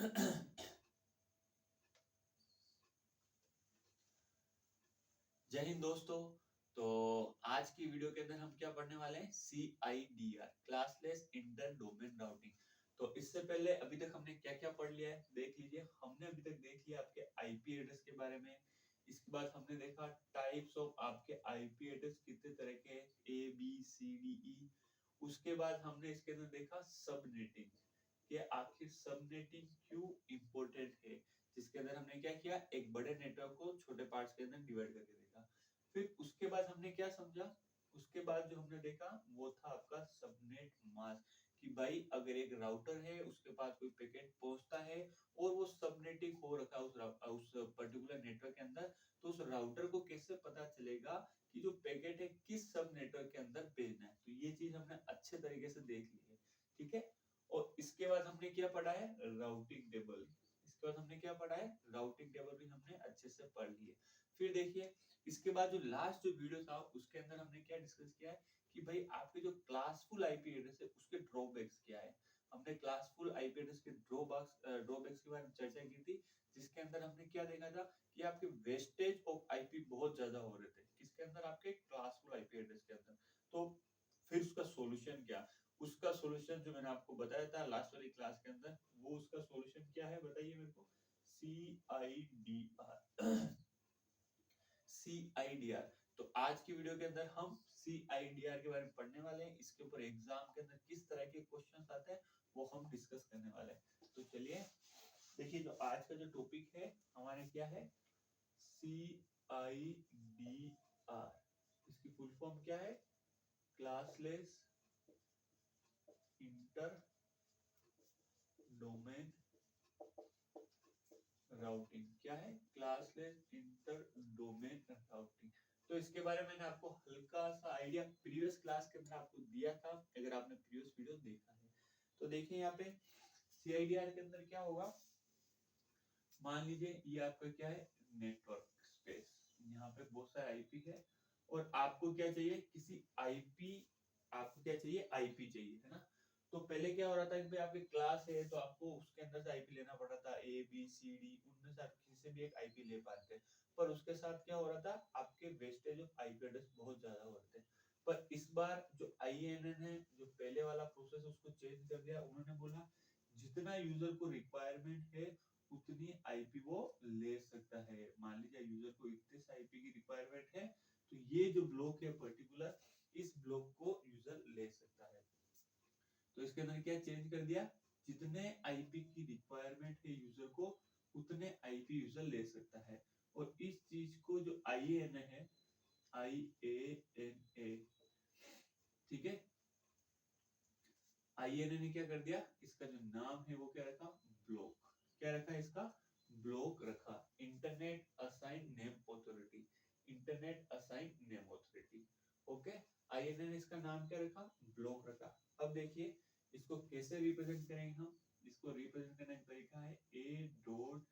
जय हिंद दोस्तों। तो आज की वीडियो के अंदर हम क्या पढ़ने वाले हैं, CIDR classless inter domain routing. तो इससे पहले अभी तक हमने क्या क्या पढ़ लिया है देख लीजिए। हमने अभी तक देख लिया आपके आईपी एड्रेस के बारे में। इसके बाद हमने देखा टाइप्स ऑफ आपके आईपी एड्रेस कितने तरह के, ABCDE। उसके बाद हमने इसके अंदर देखा सबनेटिंग, कि आखिर सबनेटिंग क्यों इम्पोर्टेंट है, जिसके अंदर हमने क्या किया, एक बड़े नेटवर्क को छोटे पार्ट्स के अंदर डिवाइड करके देखा। फिर उसके बाद हमने क्या समझा, उसके बाद जो हमने देखा वो था आपका सबनेट मास्क, कि भाई अगर एक राउटर है उसके पास कोई पैकेट पहुंचता है और वो सबनेटिंग हो रखा है उस पर्टिकुलर नेटवर्क के अंदर, तो उस राउटर को कैसे पता चलेगा कि जो पैकेट है किस सब नेटवर्क के अंदर भेजना है। तो ये चीज हमने अच्छे तरीके से देख ली है, ठीक है। और इसके बाद हमने क्या पढ़ा है, राउटिंग टेबल। इसके बाद हमने क्या पढ़ा है, राउटिंग टेबल भी हमने अच्छे से पढ़ ली है। फिर देखिए इसके बाद जो लास्ट जो वीडियो था उसके अंदर हमने क्या डिस्कस किया है कि भाई आपके जो क्लासफुल आईपी एड्रेस है उसके ड्रॉबैक्स क्या है। हमने क्लासफुल आईपी एड्रेस के ड्रॉबैक्स के बारे में चर्चा की थी, जिसके अंदर हमने क्या देखा था कि आपके वेस्टेज ऑफ आईपी बहुत ज्यादा हो रहे थे किसके अंदर, आपके क्लासफुल आईपी एड्रेस के अंदर। तो फिर उसका सॉल्यूशन क्या, उसका सॉल्यूशन जो मैंने आपको बताया था लास्ट वाली क्लास के अंदर, वो उसका सॉल्यूशन क्या है बताइए मेरे को। CIDR CIDR। तो आज की वीडियो के अंदर हम CIDR के बारे में पढ़ने वाले हैं। इसके ऊपर एग्जाम के अंदर किस तरह के क्वेश्चंस आते हैं वो हम डिस्कस करने वाले हैं। तो चलिए देखिए, जो आज का जो टॉपिक है हमारे क्या है, CIDR। इसकी फुल फॉर्म क्या है, क्लासलेस इंटर डोमेन राउटिंग। क्या है, क्लासलेस इंटर डोमेन राउटिंग। तो इसके बारे में मैंने आपको हल्का सा आइडिया प्रीवियस क्लास के अंदर आपको दिया था, अगर आपने प्रीवियस वीडियो देखा है तो देखिए यहाँ पे CIDR के अंदर क्या होगा। मान लीजिए ये आपका क्या है, नेटवर्क स्पेस, यहाँ पे बहुत सारे आईपी है और आपको क्या चाहिए, किसी आईपी, आपको क्या चाहिए, आईपी चाहिए, है ना। तो पहले क्या हो रहा था कि आपकी क्लास है तो आपको उसके अंदर से आईपी लेना पड़ रहा था, ABCD, उनमें से आप किसी से भी एक आईपी ले पाते, पर उसके साथ क्या हो रहा था, आपके वेस्टेज ऑफ आईपी एड्रेस बहुत ज्यादा हो रहे थे। पर इस बार जो IANN है, जो पहले वाला प्रोसेस है उसको चेंज कर दिया। उन्होंने बोला जितना यूजर को रिक्वायरमेंट है उतनी आईपी वो ले सकता है। मान लीजिए यूजर को इतने आईपी की रिक्वायरमेंट है तो ये जो ब्लॉक है पर्टिकुलर, इस ब्लॉक को यूजर ले सकता है। तो इसके अंदर क्या चेंज कर दिया, जितने आईपी की रिक्वायरमेंट है यूजर को उतने आईपी यूजर ले सकता है। और इस चीज को जो IANA है, IANA, ठीक है, IANA ने क्या कर दिया, इसका जो नाम है वो क्या रखा, ब्लॉक। क्या रखा इसका, ब्लॉक रखा, internet assign name authority, internet assign name authority. Okay, IANA ने इसका नाम क्या रखा, ब्लॉक रखा। अब देखिए इसको कैसे रिप्रेजेंट करेंगे हम। इसको रिप्रेजेंट करने का तरीका है A.B.C.D.D.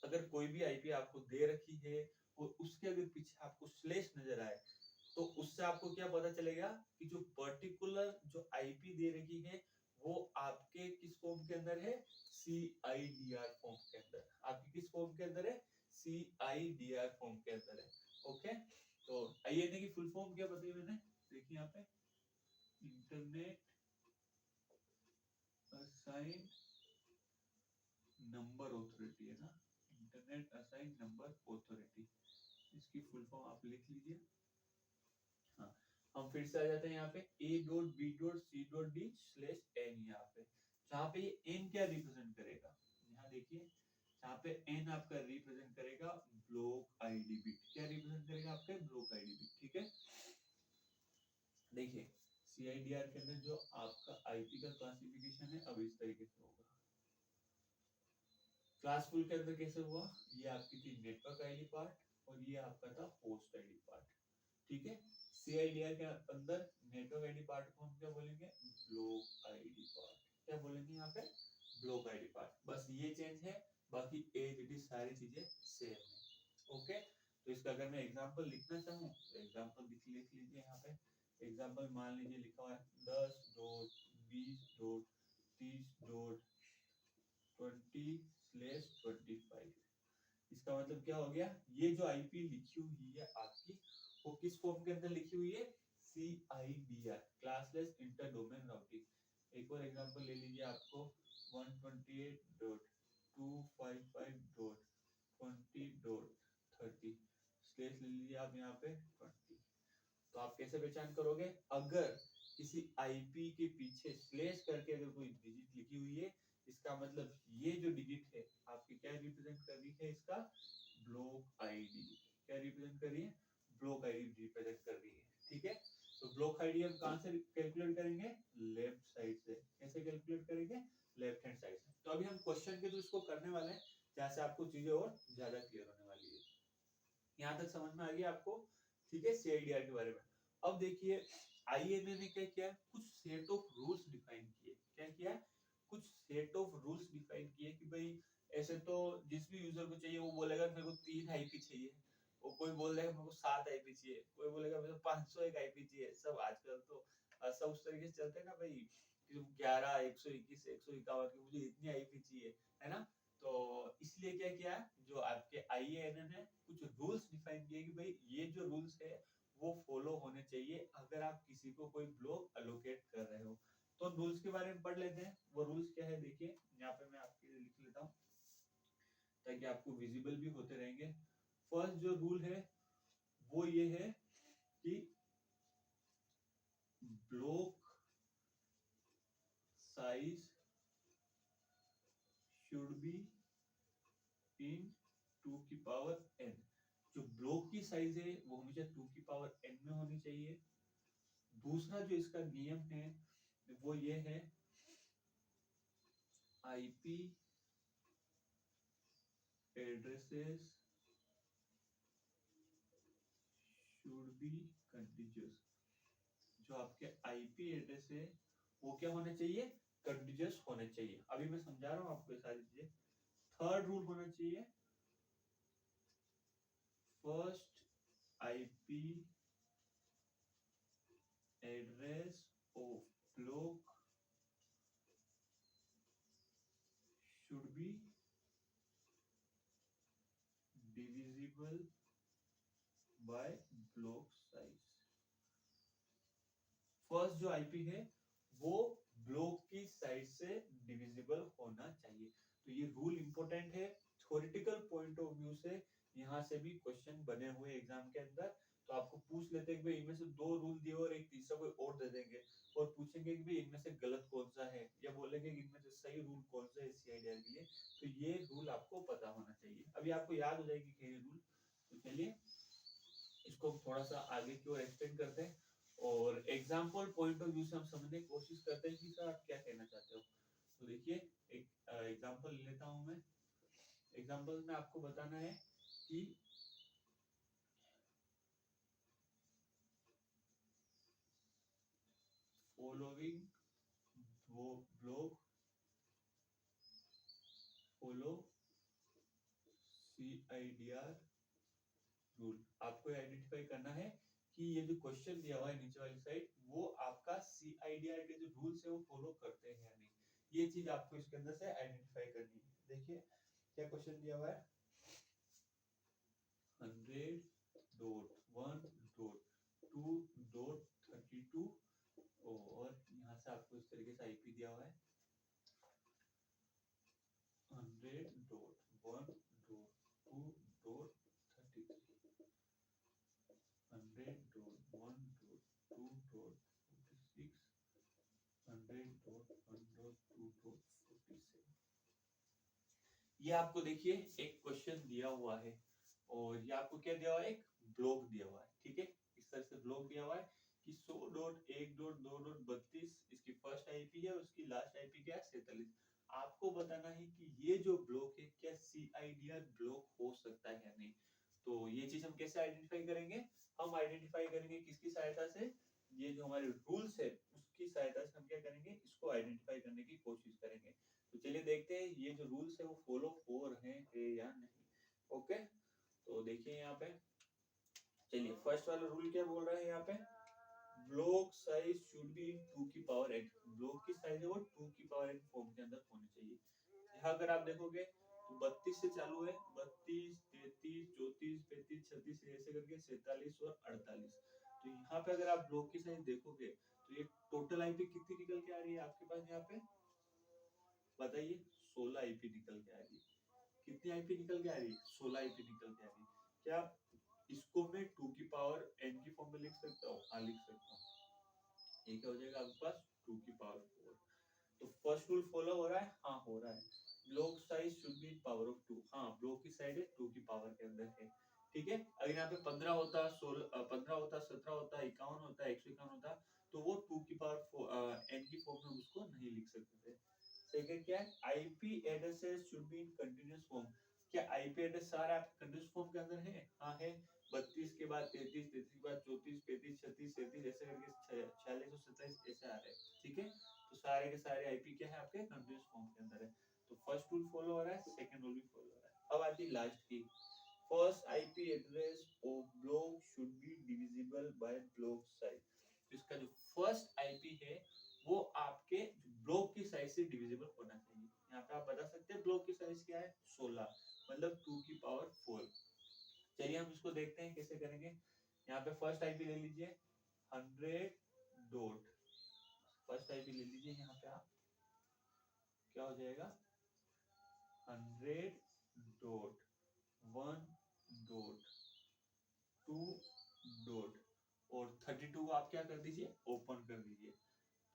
अगर कोई भी आईपी आपको दे रखी है और उसके अगर पीछे आपको स्लैश नजर आए तो उससे आपको क्या पता चलेगा कि जो पर्टिकुलर जो आईपी दे रखी है वो आपके किस फॉर्म के अंदर है, CIDR फॉर्म के अंदर। आपकी किस फॉर्म के अंदर है, CIDR फॉर्म के अंदर है। ओके, तो IANA की फुल फॉर्म क्या बताई मैंने, देखिए यहाँ पे, इंटरनेट असाइन नंबर ऑथोरिटी, है ना, इंटरनेट असाइन नंबर ऑथोरिटी। इसकी फुल फॉर्म आप लिख लीजिए। हाँ, हम फिर से आ जाते हैं यहाँ पे A.B.C.D/N, यहाँ पे जहाँ पे ये N क्या रिप्रेजेंट करेगा, यहाँ देखिए यहाँ पे N आपका रिप्रेजेंट करेगा ब्लॉक आईडी बिट। क्या रिप्रेजेंट करेगा, आपका ब्लॉक आईडी बिट, ठीक है। देखिए CIDR के अंदर जो आपका आईपी का क्लासिफिकेशन है अब इस तरीके से होगा। क्लासफुल के अंदर कैसे हुआ, ये आपकी थी नेटवर्क आईडी पार्ट और ये आपका था होस्ट आईडी पार्ट, ठीक है। CIDR के अंदर नेटवर्क आईडी पार्ट को हम क्या बोलेंगे, ब्लॉक आईडी पार्ट। क्या बोलेंगे यहाँ पे, ब्लॉक आईडी पार्ट। बस ये चेंज है, बाकी एज इट इज सारी चीजें सेम है। ओके, तो इसका अगर मैं एग्जांपल लिखना चाहूँ तो एग्जांपल लिख लीजिए यहाँ पे। एग्जाम्पल मान लीजिए लिखा हुआ है 10 डॉट 20 डॉट 30 डॉट 20/25। इसका मतलब क्या हो गया, ये जो आईपी लिखी हुई है आपकी वो किस फॉर्म के अंदर लिखी हुई है, CIDR classless inter domain routing. एक और एग्जांपल ले लीजिए, आपको 128.255.20.30 स्लेश ले लीजिए आप यहाँ पे 20। तो आप कैसे पहचान करोगे, अगर किसी आईपी के पीछे स्लेश करके अगर कोई डिजिट लिखी हुई है, इसका मतलब ये जो डिजिट है आपकी क्या रिप्रेजेंट कर रही है, इसका ब्लॉक आईडी। क्या रिप्रेजेंट कर रही है, ब्लॉक आईडी रिप्रेजेंट कर रही है। ठीक है, तो ब्लॉक आईडी हम कहां से कैलकुलेट करेंगे, लेफ्ट साइड से। कैसे कैलकुलेट करेंगे, लेफ्ट हैंड साइड से। तो अभी हम क्वेश्चन के थ्रू इसको करने वाले हैं, जहां से आपको चीजें और ज्यादा क्लियर होने वाली है। यहाँ तक समझ में आ गया आपको, ठीक है, सीआईडीआर के बारे में। अब देखिए आईएनए ने क्या किया, कुछ सेट ऑफ रूल्स डिफाइन किए। क्या किया, कुछ सेट ऑफ रूल्स डिफाइन किए कि भाई ऐसे तो जिस भी यूजर को चाहिए वो बोलेगा मेरे को 3 आईपी चाहिए, वो कोई बोल देगा मेरे को 7 आईपी चाहिए, कोई बोलेगा मेरे को 501 आईपी चाहिए। सब आजकल तो सब उस तरीके से चलते हैं ना भाई, 11 121 151 की मुझे इतनी आईपी चाहिए, है ना। तो इसलिए क्या किया, जो आपके आईएएनए ने कुछ रूल्स डिफाइन किए कि भाई ये जो रूल्स है वो फॉलो होने चाहिए अगर आप किसी को कोई ब्लॉक अलोकेट कर रहे हो। तो रूल्स के बारे में पढ़ लेते हैं। वो रूल्स क्या है, देखिए यहाँ पे मैं आपके लिए लिख लेता हूँ ताकि आपको विजिबल भी होते रहेंगे। फर्स्ट जो रूल है वो ये है कि block size should be in 2 की पावर n। जो ब्लॉक की साइज है वो हमेशा 2 की पावर n में होनी चाहिए। दूसरा जो इसका नियम है वो ये है, IP addresses should be continuous. जो आपके आईपी एड्रेस है वो क्या होने चाहिए, कंटीन्यूअस होने चाहिए। अभी मैं समझा रहा हूँ आपको ये सारी चीजें। थर्ड रूल होना चाहिए, first IP address of block should be divisible by block size। First जो आईपी है वो ब्लॉक की साइज से डिविजिबल होना चाहिए। तो ये रूल इंपॉर्टेंट है, थ्योरेटिकल पॉइंट ऑफ व्यू से यहाँ से भी क्वेश्चन बने हुए एग्जाम के अंदर। तो आपको पूछ लेते हैं कि भाई इनमें से 2 रूल दिए और एक तीसरा कोई और दे देंगे और पूछेंगे कि भाई इनमें से गलत कौन सा है, या बोलेंगे कि इनमें से सही रूल कौन सा है सीआईडीआर के लिए। तो ये रूल आपको पता होना चाहिए। अभी आपको याद हो जाएगी कि ये रूल। तो चलिए इसको थोड़ा सा आगे की ओर एक्सटेंड करते हैं और एग्जाम्पल पॉइंट ऑफ व्यू से हम समझने की कोशिश करते हैं कि सर आप क्या कहना चाहते हो। तो देखिए एक एग्जाम्पल ले लेता हूं मैं। एग्जाम्पल में आपको बताना है कि following block follow CIDR rule. आपको आइडेंटिफाई करना है कि ये जो क्वेश्चन दिया हुआ है नीचे वाली साइड वो आपका सीआईडीआर के जो रूल्स है वो फॉलो करते हैं या नहीं। ये चीज आपको इसके अंदर से आइडेंटिफाई करनी है। देखिए क्या क्वेश्चन दिया हुआ है, 100.1.2.32 और यहाँ से आपको इस तरीके से आईपी दिया हुआ है 100.1.2.33 100.1.2.46 100.1.2.47। ये आपको देखिए एक क्वेश्चन दिया हुआ है और ये आपको क्या दिया हुआ है, एक ब्लॉक दिया हुआ है। ठीक है, इस तरह से ब्लॉक दिया हुआ है कि 100.1.2.32 इसकी फर्स्ट आईपी है और उसकी लास्ट आईपी क्या है 47। आपको बताना है कि ये जो ब्लॉक है क्या सीआईडीआर ब्लॉक हो सकता है या नहीं। तो ये चीज हम कैसे आइडेंटिफाई करेंगे, हम आइडेंटिफाई करेंगे किसकी सहायता से, ये जो हमारे रूल्स है उसकी सहायता से हम क्या करेंगे, इसको आइडेंटिफाई करने की कोशिश करेंगे। तो चलिए देखते हैं ये जो रूल्स है वो फॉलो हो रहे हैं या नहीं। ओके, तो देखिए यहाँ पे, चलिए फर्स्ट वाला रूल क्या बोल रहा है यहाँ पे, ब्लॉक साइज शुड बी 2 की पावर n, ब्लॉक की साइज है वो 2 की पावर n फॉर्म के अंदर होनी चाहिए। यहाँ अगर आप देखोगे तो 32 से चालू है, 32, 33, 34, 35, 36 ऐसे करके 47 और 48। तो यहाँ पे अगर आप ब्लॉक की साइज देखोगे तो ये टोटल आईपी कितनी निकल के आ रही है आपके पास यहाँ पे, बताइए। 16 आईपी निकल के आ रही है। कितनी आईपी निकल के आ रही है? 16 आईपी निकल के आ रही है। क्या इसको मैं 2 की पावर n की फॉर्म में लिख सकता हूँ? हाँ लिख सकता हूँ। ये क्या हो जाएगा आपके पास 2 की पावर 4। तो फर्स्ट रूल फॉलो हो रहा है? हाँ हो रहा है। Block size should be power of 2, हाँ ब्लॉक की साइड है 2 की पावर के अंदर है। ठीक है, अगर यहाँ पे 15 होता, 16 15 होता, 17 होता, 51 होता, 151 होता, तो वो 2 की पावर n की फॉर्म में उसको नहीं लिख सकते थे। सेकंड क्या है, IP addresses should be in continuous form. क्या आईपी एड्रेस सारे आपके कंटीन्यूअस फॉर्म के अंदर है? हाँ है। 32 के बाद 33, 33 के बाद 34, 35, 36, 37 ऐसे करके 46 और 27 ऐसे आ रहे हैं। ठीक है, तो सारे के सारे आईपी क्या है आपके कंटीन्यूअस फॉर्म के अंदर है। तो फर्स्ट रूल फॉलो हो रहा है, सेकंड रूल भी फॉलो हो रहा है। अब आती है लास्ट की, first IP address of block should be divisible by block size. तो इसका जो फर्स्ट आईपी है वो आपके ब्लॉक की साइज से डिविजिबल होना चाहिए। यहाँ पे आप बता सकते हैं ब्लॉक की साइज क्या है, 16, मतलब 2 की पावर 4। चलिए हम इसको देखते हैं कैसे करेंगे। यहाँ पे फर्स्ट आईपी ले लीजिए 100 डॉट, फर्स्ट आईपी ले लीजिए, यहाँ पे आप क्या हो जाएगा 100 डॉट 1 डॉट 2 डॉट और 32 आप क्या कर दीजिए ओपन कर दीजिए।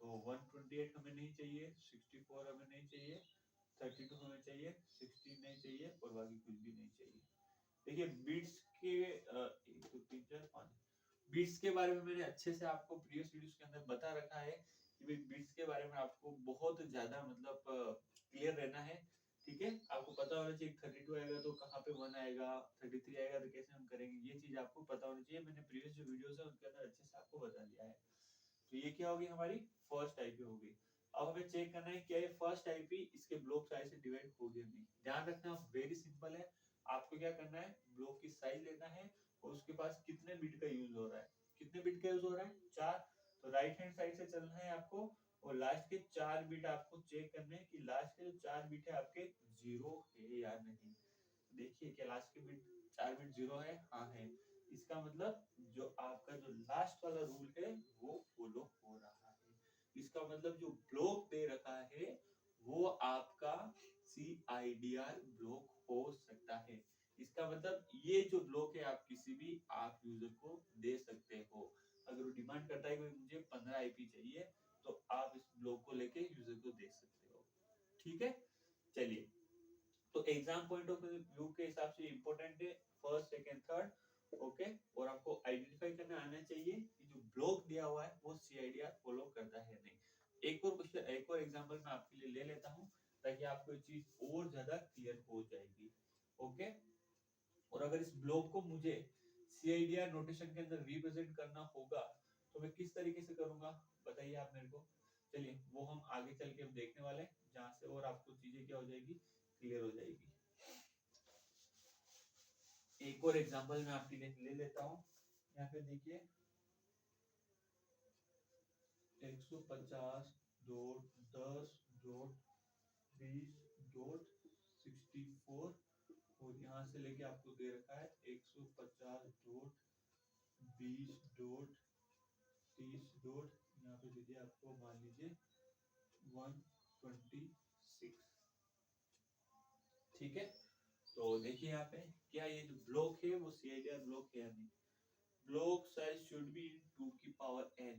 तो 128 हमें नहीं चाहिए, 64 हमें नहीं चाहिए, 32 हमें चाहिए, 16 नहीं चाहिए और बाकी कुछ भी नहीं चाहिए। देखिए बिट्स के 1 2 3 4 5 बिट्स के बारे में मैंने अच्छे से आपको प्रीवियस वीडियोस के अंदर बता रखा है कि भाई बिट्स के बारे में आपको बहुत ज्यादा मतलब क्लियर रहना है। ठीक है, आपको पता होना चाहिए 32 आएगा तो कहाँ पे 1 आएगा, 33 आएगा तो कैसे हम करेंगे, ये चीज आपको पता होनी चाहिए। मैंने प्रीवियस जो वीडियोस है उनके अंदर अच्छे से आपको बता दिया है। तो ये क्या होगी हमारी फर्स्ट आईपी होगी। अब हमें चेक करना है क्या ये फर्स्ट आईपी इसके ब्लॉक साइज से डिवाइड हो गया नहीं। ध्यान रखना वेरी सिंपल है, आपको क्या करना है ब्लॉक की साइज लेना है और उसके पास कितने बिट का यूज हो रहा है, कितने बिट का यूज हो रहा है 4। तो राइट हैंड साइड से चलना है आपको और लास्ट के 4 बिट आपको चेक करने हैं कि लास्ट के जो 4 बिट है आपके जीरो है या नहीं। देखिए क्या लास्ट के बिट 4 बिट जीरो है, हाँ है। इसका मतलब जो आपका जो लास्ट वाला रूल है वो फॉलो हो रहा है। इसका मतलब जो ब्लॉक दे रखा है वो आपका CIDR ब्लॉक हो सकता है। इसका मतलब ये जो ब्लॉक है आप किसी भी आप यूजर को दे सकते हो। अगर वो डिमांड करता है कि मुझे 15 आईपी चाहिए तो आप इस ब्लॉक को लेके यूजर को दे सकते हो। ठीक है, चलिए तो एग्जाम पॉइंट ऑफ व्यू के हिसाब से इंपॉर्टेंट है फर्स्ट सेकंड थर्ड। ओके, और आपको आइडेंटिफाई करना आना चाहिए कि जो ब्लॉक दिया हुआ है वो CIDR फॉलो करता है नहीं। एक और क्वेश्चन, एक और एग्जांपल मैं आपके लिए ले लेता हूं ताकि आपको ये चीज और ज्यादा क्लियर हो जाएगी। ओके, और अगर इस ब्लॉक को मुझे CIDR नोटेशन के अंदर रिप्रेजेंट करना होगा तो मैं किस तरीके से करूंगा, बताइए आप मेरे को। चलिए वो हम आगे चल के हम देखने वाले हैं जहां से और आपको चीजें क्या हो जाएगी क्लियर हो जाएगी। एक और एग्जांपल मैं आपके लिए ले लेता हूँ। यहाँ पे देखिए 150 डॉट 10 डॉट 20 डॉट 64 और यहाँ से लेके आपको दे रखा है 150 डॉट 20 डॉट 30 डॉट यहाँ पे दीजिए आपको मान लीजिए 126। ठीक है, तो देखिए यहाँ पे क्या ये जो ब्लॉक है वो CIDR ब्लॉक है या नहीं। ब्लॉक साइज शुड बी 2 की पावर n,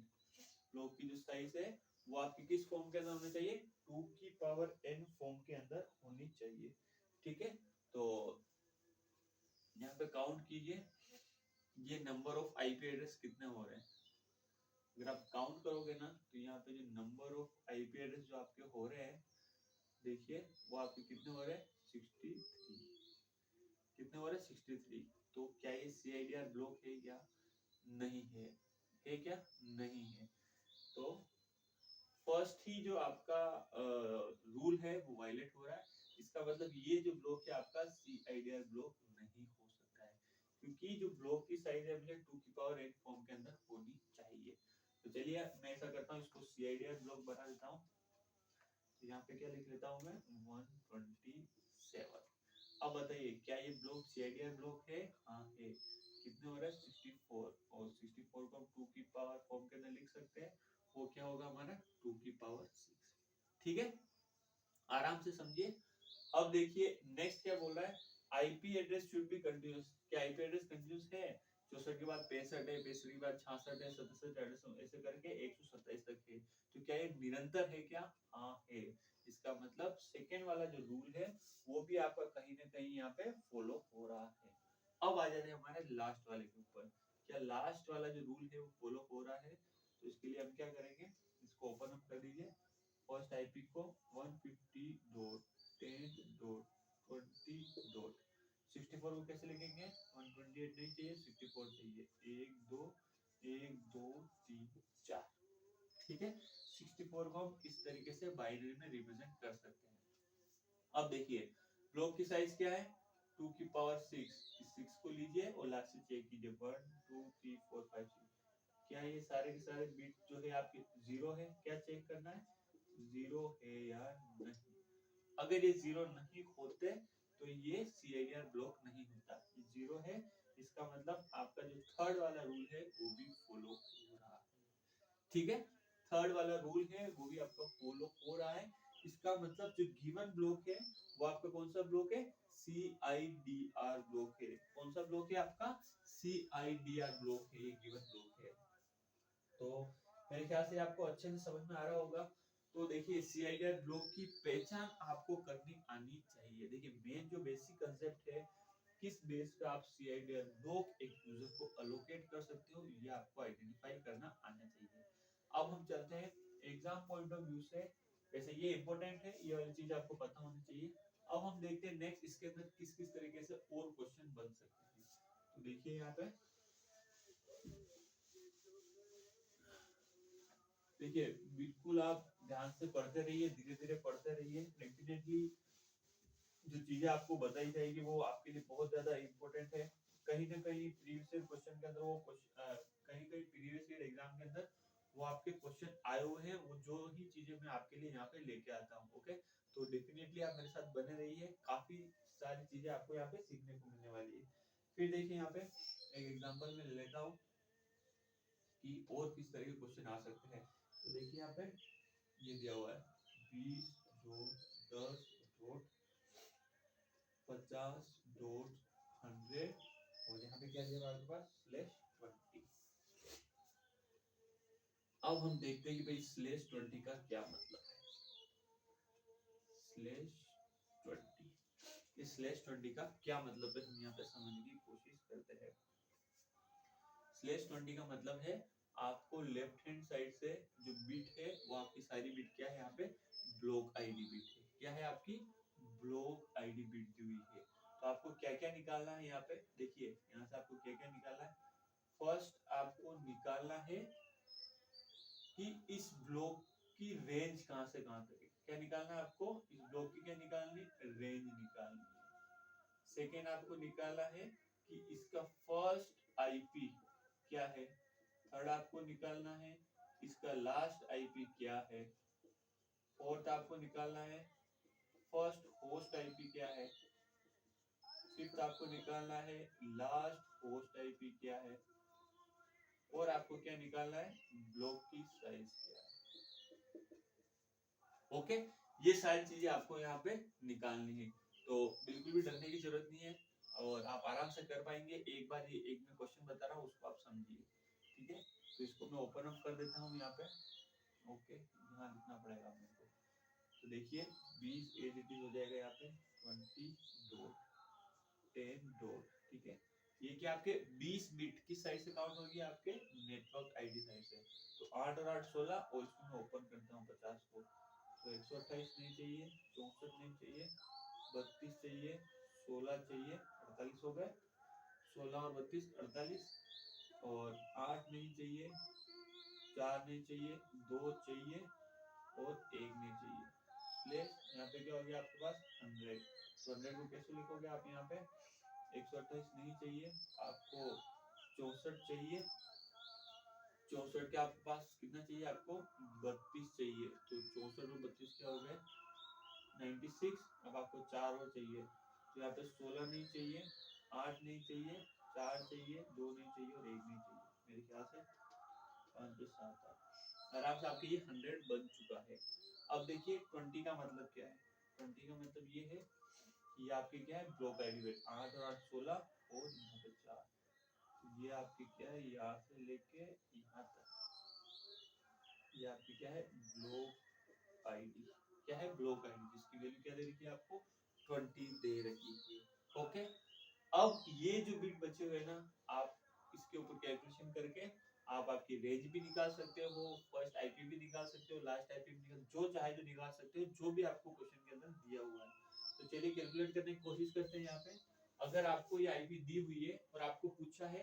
ब्लॉक की जो साइज है वो आपकी किस फॉर्म के अंदर होनी चाहिए 2 की पावर n फॉर्म के अंदर होनी चाहिए। ठीक है, तो यहाँ पे काउंट कीजिए ये नंबर ऑफ आईपी एड्रेस कितने हो रहे हैं। अगर आप काउंट करोगे ना तो यहाँ पे जो नंबर ऑफ आईपी एड्रेस जो आपके हो रहे हैं देखिए वो आपके कितने हो रहे हैं 63। कितने हो रहे हैं 63। तो क्या ये CIDR ब्लॉक है क्या, नहीं है क्या, नहीं है। तो फर्स्ट ही जो आपका रूल है वो वायलेट हो रहा है। इसका मतलब ये जो ब्लॉक है आपका CIDR ब्लॉक नहीं हो सकता है क्योंकि जो ब्लॉक की साइज है मुझे 2 की पावर 8 फॉर्म के अंदर होनी चाहिए। तो चलिए मैं ऐसा करता हूँ, इसको CIDR ब्लॉक बना देता हूँ। तो यहाँ पे क्या लिख लेता हूँ मैं 127। अब बताइए क्या ये ब्लॉक CIDR ब्लॉक है? हाँ है। कितने हो रहा है? 64। और 64 को हम 2 की पावर फॉर्म के अंदर लिख सकते हैं, वो क्या होगा हमारा 2 की पावर 6। ठीक है, आराम से समझिए। अब देखिए नेक्स्ट क्या बोल रहा है, IP address should be continuous. क्या आईपी एड्रेस कंटीन्यूअस है? 64 के बाद 65 है, 65 के बाद 66 है, 67 68 ऐसे करके 127 तक है। तो क्या ये निरंतर है क्या? हाँ है। इसका मतलब सेकेंड वाला जो रूल है वो भी आपका कहीं ना कहीं यहाँ पे फॉलो हो रहा है। अब आ जाते हैं हमारे लास्ट वाले के ऊपर, क्या लास्ट वाला जो रूल है वो फॉलो हो रहा है? तो इसके लिए हम क्या करेंगे, इसको ओपन अप कर दीजिए। फर्स्ट आईपी को 150.10.20.64 को कैसे लिखेंगे? 128 नहीं चाहिए, 64 चाहिए। 1 2 1 2 3 4। ठीक है, 64 को हम इस तरीके से बाइनरी में रिप्रेजेंट कर सकते हैं। अब देखिए ब्लॉक की साइज क्या है? 2 की पावर 6। इस 6 को लीजिए और लास्ट से चेक कीजिए 1 2 3 4 5 6। क्या ये सारे के सारे बिट जो है आपके जीरो है? क्या चेक करना है, जीरो है या नहीं। अगर ये जीरो नहीं होते तो ये CIDR ब्लॉक नहीं होता। ये जीरो है, इसका मतलब आपका जो थर्ड वाला रूल है वो भी फॉलो हो रहा है। ठीक है, थर्ड वाला रूल है वो भी आपका फॉलो हो रहा है। इसका मतलब जो गिवन ब्लॉक है वो आपका कौन सा ब्लॉक है? CIDR ब्लॉक है। कौन सा ब्लॉक है आपका? CIDR ब्लॉक है, ये गिवन ब्लॉक है। तो मेरे ख्याल से आपको अच्छे से समझ में आ रहा होगा। तो देखिए CIDR ब्लॉक की पहचान आपको करनी आनी चाहिए। देखिए मेन जो बेसिक कंसेप्ट है, किस बेस पे आप CIDR ब्लॉक एक यूजर को अलोकेट कर सकते हो, ये आपको आइडेंटिफाई करना आना चाहिए। अब हम चलते हैं एग्जाम पॉइंट ऑफ व्यू से, वैसे ये इंपॉर्टेंट है, ये वाली चीज आपको पता होनी चाहिए। अब हम देखते हैं नेक्स्ट इसके अंदर किस किस तरीके से और क्वेश्चन बन सकते हैं। तो देखिए यहाँ पे देखिए बिल्कुल आप ध्यान से पढ़ते रहिए, धीरे धीरे पढ़ते रहिए। डेफिनेटली जो चीजें आपको बताई जाएगी वो आपके लिए बहुत ज्यादा इंपॉर्टेंट है। कहीं ना कहीं प्रीवियस क्वेश्चन के अंदर वो कहीं कहीं प्रीवियस ईयर एग्जाम के अंदर वो आपके क्वेश्चन आए हुए हैं, वो जो ही चीजें मैं आपके लिए यहाँ पे लेके आता हूँ। ओके, तो डेफिनेटली आप मेरे साथ बने रहिए, काफी सारी चीजें आपको यहाँ पे सीखने को मिलने वाली है। फिर देखिए यहाँ पे एक एग्जाम्पल में ले लेता हूँ कि और किस तरह के क्वेश्चन आ सकते हैं। तो देखिए यहाँ पे ये दिया हुआ है 20 जोड़ 10 जोड़ 50 जोड़ 100 और यहाँ पे क्या दिया हुआ है आपके पास /20। अब हम देखते हैं कि भाई /20 का क्या मतलब है। /20, इस /20 का क्या मतलब है, हम यहाँ पे समझने की कोशिश करते हैं। /20 का मतलब है आपको लेफ्ट हैंड साइड से जो बिट है वो आपकी सारी बिट क्या है यहाँ पे ब्लॉक आईडी बिट है। क्या है आपकी ब्लॉक आईडी बिट दी हुई है। तो आपको क्या क्या निकालना है यहाँ पे, देखिए यहाँ से आपको क्या क्या निकालना है। फर्स्ट आपको निकालना है कि इस ब्लॉक की रेंज कहाँ से कहाँ तक है। क्या निकालना है आपको, इस ब्लॉक की क्या निकालनी, रेंज निकालनी है। सेकेंड आपको निकालना है कि इसका फर्स्ट आईपी क्या है। थर्ड आपको निकालना है इसका लास्ट आईपी क्या है। फोर्थ आपको निकालना है फर्स्ट होस्ट आईपी क्या है। फिफ्थ आपको निकालना है लास्ट होस्ट आईपी क्या है। और आपको क्या निकालना है, ब्लॉक की साइज क्या है। ओके, ये सारी चीजें आपको यहाँ पे निकालनी है। तो बिल्कुल भी डरने की जरूरत नहीं है और आप आराम से कर पाएंगे। एक बार ये एक मैं क्वेश्चन बता रहा हूँ उसको आप समझिए। ठीक है, तो इसको मैं ओपन अप कर देता हूँ यहाँ पे। ओके, यहाँ लिखना पड़ेगा मेरे को। तो देखिए 20 एडिट हो जाएगा यहाँ पे 20 डॉट 10 डॉट। ठीक है, ये क्या आपके 20 बिट किस साइड से काउंट होगी, आपके नेटवर्क आईडी साइड से। तो 8 और 8 16 और इसको मैं ओपन करता हूँ 50 को। तो 128 नहीं चाहिए, 64 नहीं चाहिए, 32 चाहिए, 16 चाहिए, 48 हो गए। 16 और 32 48 और 8 नहीं चाहिए, 4 नहीं चाहिए, 2 चाहिए और 1 नहीं चाहिए। प्लेस यहाँ पे क्या हो गया आपके पास 100। तो 100 को कैसे लिखोगे आप यहाँ पे, 128 नहीं चाहिए आपको, 64 चाहिए, 64 के आपके पास कितना चाहिए, आपको 32 चाहिए, तो 64 में 32 क्या हो गए 96। अब आपको 4 और चाहिए, तो यहाँ पे 16 नहीं चाहिए, 8 नहीं चाहिए, 4 चाहिए, 2 नहीं चाहिए और 1 नहीं चाहिए। मेरे ख्याल से 5 2 7 8 आराम से आपके ये 100 बन चुका है। अब देखिए 20 का मतलब क्या है, 20 का मतलब ये है कि ये आपके क्या है ब्लॉक एडिवेट 8 और 8 16 और यहाँ पे 4, तो ये आपकी क्या है यहाँ से लेके यहाँ तक, ये आपकी क्या है ब्लॉक आईडी, क्या है ब्लॉक आईडी, जिसकी वैल्यू क्या दे रखी है आपको 20 दे रखी है। ओके, अब ये जो बिट बचे हुए ना, आप इसके ऊपर कैलकुलेशन करके आप आपकी रेंज भी निकाल सकते हो, फर्स्ट आईपी भी निकाल सकते हो, लास्ट आईपी भी निकाल, जो चाहे तो निकाल सकते हो, जो भी आपको क्वेश्चन के अंदर दिया हुआ है। तो चलिए कैलकुलेट करने की कोशिश करते हैं। यहाँ पे अगर आपको ये आईपी दी हुई है और आपको पूछा है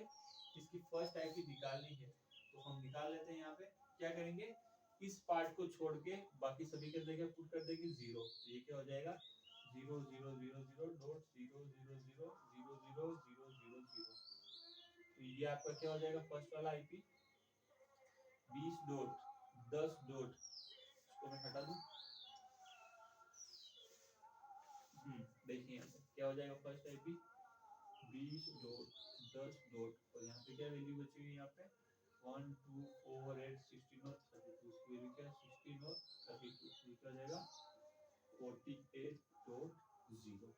इसकी फर्स्ट आईपी निकालनी है, तो हम निकाल लेते हैं। यहाँ पे क्या करेंगे, इस पार्ट को छोड़ के बाकी सभी के जगह पुट कर देंगे 0, तो ये क्या हो जाएगा 0 0 0 0 डॉट 0 0 0 0 0 0 0 0। तो ये आपका क्या हो जाएगा फर्स्ट वाला आईपी 20 डॉट 10 डॉट, इसको मैं हटा दूं। देखिए यहाँ पे क्या हो जाएगा फर्स्ट आईपी 20 डॉट 10 डॉट और यहाँ पे क्या वैल्यू बची हुई, यहाँ पे 1 2 4 8 16 और 32, इसकी वैल्यू क्या है 16 और 32, ये क्या हो जाएगा 48.0।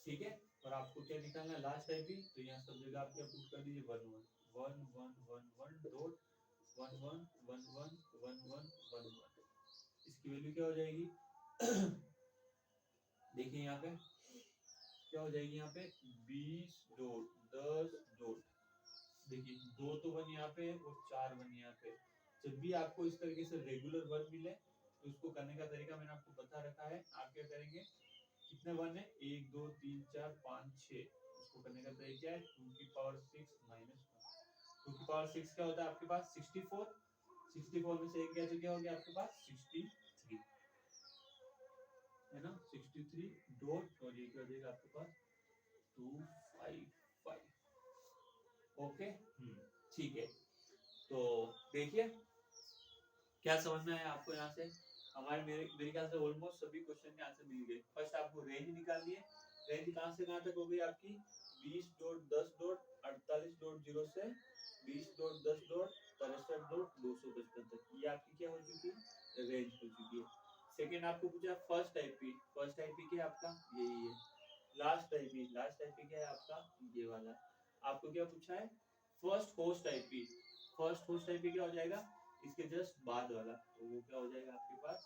ठीक है, और आपको क्या निकालना है लास्ट आईपी, तो यहाँ सब जगह आप क्या पुट कर दीजिए 1 1 1 1 1 1 डॉट 1 1 1 1 1 1 1 1, इसकी वैल्यू क्या हो जाएगी देखिए यहाँ पे क्या हो जाएगी, यहाँ पे 20 डॉट 10 डॉट, देखिए 2 तो 1 यहाँ पे और 4 1 यहाँ पे। जब भी आपको इस तरीके से रेगुलर 1 मिले तो उसको करने का तरीका मैंने आपको बता रखा है। आप क्या करेंगे, कितने 1 है 1 2 3 4 5 6, उसको करने का तरीका है 2 की पावर 6 माइनस 1। 2 की पावर 6 क्या होता है आपके पास 64, 64 में से एक गया तो क्या हो गया आपके पास 63, है ना 63 डॉट और ये क्या हो जाएगा आपके पास 255। ओके, ठीक है। तो देखिए क्या समझ में आया आपको, यहाँ से हमारे मेरे ख्याल से ऑलमोस्ट सभी क्वेश्चन के आंसर मिल गए। फर्स्ट आपको रेंज निकालनी है, रेंज कहाँ से कहाँ तक हो गई आपकी 20 डॉट 10 डॉट 48 डॉट 0 से 20 डॉट 10 डॉट 63 डॉट 255 तक, ये आपकी क्या हो चुकी है रेंज हो चुकी है। सेकेंड आपको पूछा फर्स्ट आईपी, फर्स्ट आईपी क्या आपका यही है। लास्ट आईपी, लास्ट आईपी क्या है आपका ये वाला। आपको क्या पूछा है first host IP, first host IP क्या हो जाएगा इसके जस्ट बाद वाला, तो वो क्या हो जाएगा आपके पास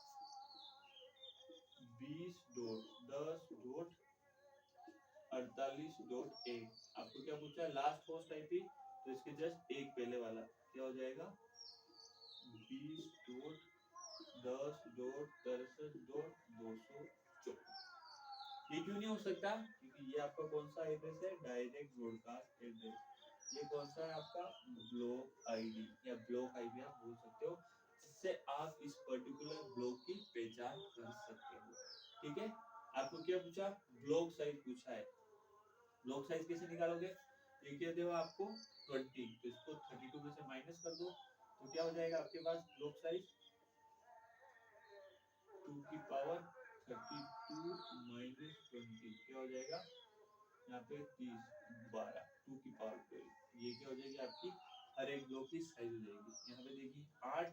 20 डॉट 10 डॉट 48 डॉट 1। आपको क्या पूछा है लास्ट होस्ट आईपी, तो इसके जस्ट एक पहले वाला क्या हो जाएगा 20 डॉट 10 डॉट 63 डॉट 254। ये क्यों नहीं हो सकता, क्योंकि ये आपका कौन सा एड्रेस है डायरेक्ट ब्रॉडकास्ट एड्रेस, ये कौन सा है आपका ब्लॉक आईडी या ब्लॉक आईपी आप बोल सकते हो, जिससे आप इस पर्टिकुलर ब्लॉक की पहचान कर सकते हो। ठीक है, आपको क्या पूछा ब्लॉक साइज पूछा है, ब्लॉक साइज कैसे निकालोगे, ये क्या देगा आपको 20, तो इसको 32 में से माइनस कर दो, तो क्या हो जाएगा आपके पास ब्लॉक साइज 2 की पावर 32 माइनस 20 क्या हो जाएगा यहाँ पे 30 12 2 की पावर 12, ये क्या हो जाएगी आपकी हर एक ब्लॉक की साइज हो जाएगी। यहाँ पे देखिए 8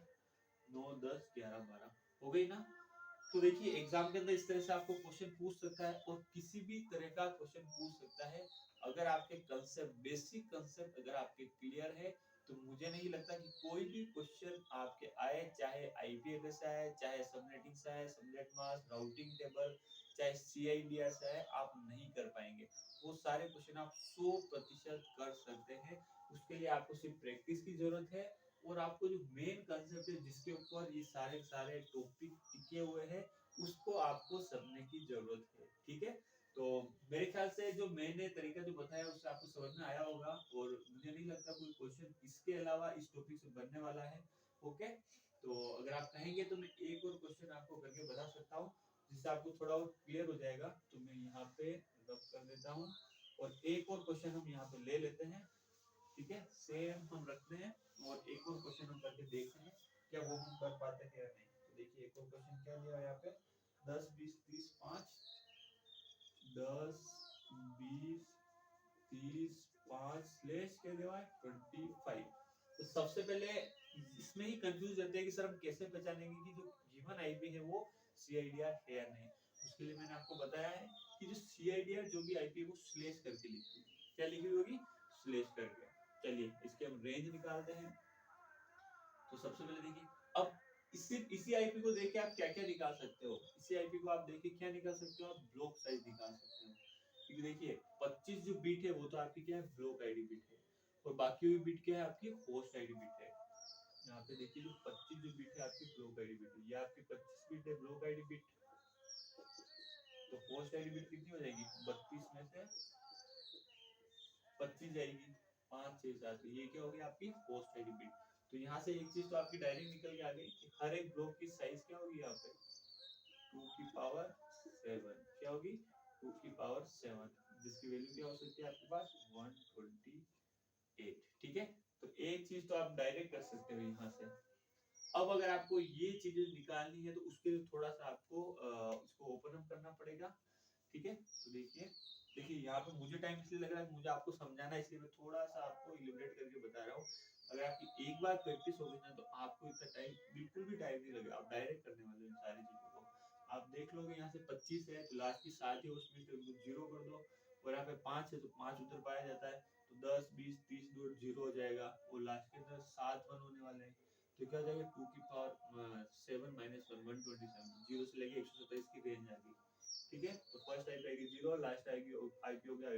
9 10 11 12 हो गई ना। तो देखिए एग्जाम के अंदर इस तरह से आपको क्वेश्चन पूछ सकता है और किसी भी तरह का क्वेश्चन पूछ सकता है। अगर आपके कंसेप्ट बेसिक कंसेप्ट अगर आपके क्लियर है तो मुझे नहीं लगता कि कोई भी क्वेश्चन आपके आए, चाहे आईपी एड्रेस से आए, चाहे सबनेटिंग से आए, सबनेट मास्क राउटिंग टेबल, चाहे सीआईडीआर से आए, आप नहीं कर पाएंगे। वो सारे क्वेश्चन आप 100% कर सकते हैं। उसके लिए आपको सिर्फ प्रैक्टिस की जरूरत है और आपको जो मेन कंसेप्ट है जिसके ऊपर ये सारे सारे टॉपिक टिके हुए हैं उसको आपको समझने की जरूरत है। ठीक है, तो मेरे ख्याल से जो मैंने तरीका जो बताया उससे आपको समझ में आया होगा और मुझे नहीं लगता कोई क्वेश्चन इसके अलावा इस टॉपिक से बनने वाला है। ओके, तो अगर आप कहेंगे तो मैं एक और क्वेश्चन आपको करके बता सकता हूँ जिससे आपको थोड़ा और क्लियर हो जाएगा। तो मैं यहाँ पे रब कर देता हूँ और एक और क्वेश्चन हम यहाँ पे ले लेते हैं। ठीक है, सेम हम रखते हैं और एक और क्वेश्चन हम करके देखते हैं क्या वो हम कर पाते हैं या नहीं। तो देखिए एक और क्वेश्चन क्या दिया है यहाँ पे, 10 20 30 5, 10 20 30 5 स्लेश क्या दिया है 25। तो सबसे पहले इसमें ही कंफ्यूज रहते हैं कि सर हम कैसे पहचानेंगे कि जो गिवन आईपी है वो सीआईडीआर है या नहीं। उसके लिए मैंने आपको बताया है कि जो सीआईडीआर जो भी आईपी है वो स्लेश करके लिखी होगी। क्या लिखी हुई होगी, स्लेश करके। चलिए इसके हम रेंज निकालते हैं। तो सबसे पहले देखिए, अब इसी आईपी को देख के आप क्या क्या निकाल सकते हो। इसी आईपी को आप देख के क्या निकाल सकते हो, आप ब्लॉक साइज निकाल सकते हो। क्योंकि देखिए 25 जो बीट है वो तो आपकी क्या है, ब्लॉक आईडी बीट है, और बाकी हुई बीट क्या है, आपकी होस्ट आईडी बीट है। यहाँ पे देखिए जो 25 जो बीट है आपकी ब्लॉक आईडी बीट है, ये आपकी 25 बीट है ब्लॉक आईडी बीट। तो होस्ट आईडी बीट कितनी हो जाएगी, 32 में से 25 जाएगी, 5 6 7, ये क्या होगी आपकी होस्ट आईडी बीट। तो यहाँ से एक चीज तो आपकी डायरेक्ट निकल के आ गई कि हर एक ब्लॉक की साइज क्या होगी यहाँ पे, 2 की पावर 7। क्या होगी, 2 की पावर 7, जिसकी वैल्यू क्या हो सकती है आपके पास 128। ठीक है, तो एक चीज तो आप डायरेक्ट कर सकते हो यहाँ से। अब अगर आपको ये चीजें निकालनी है तो उसके लिए थोड़ा सा आपको इसको ओपन अप करना पड़ेगा। ठीक है, तो देखिए देखिए यहाँ पे मुझे टाइम इसलिए लग रहा है, मुझे आपको समझाना है, इसलिए मैं थोड़ा सा आपको इलिब्रेट करके बता रहा हूँ। अगर आपकी एक बार प्रैक्टिस हो गई ना तो आपको इतना टाइम, बिल्कुल भी टाइम नहीं लगेगा, आप डायरेक्ट करने वाले हो इन सारी चीजों को। आप देख लोगे यहाँ से 25 है तो लास्ट की 7 है उसमें से उनको 0 कर दो, और यहाँ पे 5 है तो 5 उधर पाया जाता है, तो 10 20 30 डॉट 0 हो जाएगा, और लास्ट के अंदर 7 1 होने वाले हैं। तो क्या हो जाएगा, 2 की पावर 7 माइनस 1 127, 0 से लेके 127 की रेंज आ गई। ठीक है, तो फर्स्ट आईपी आएगी 0, लास्ट आएगी आईपी हो गया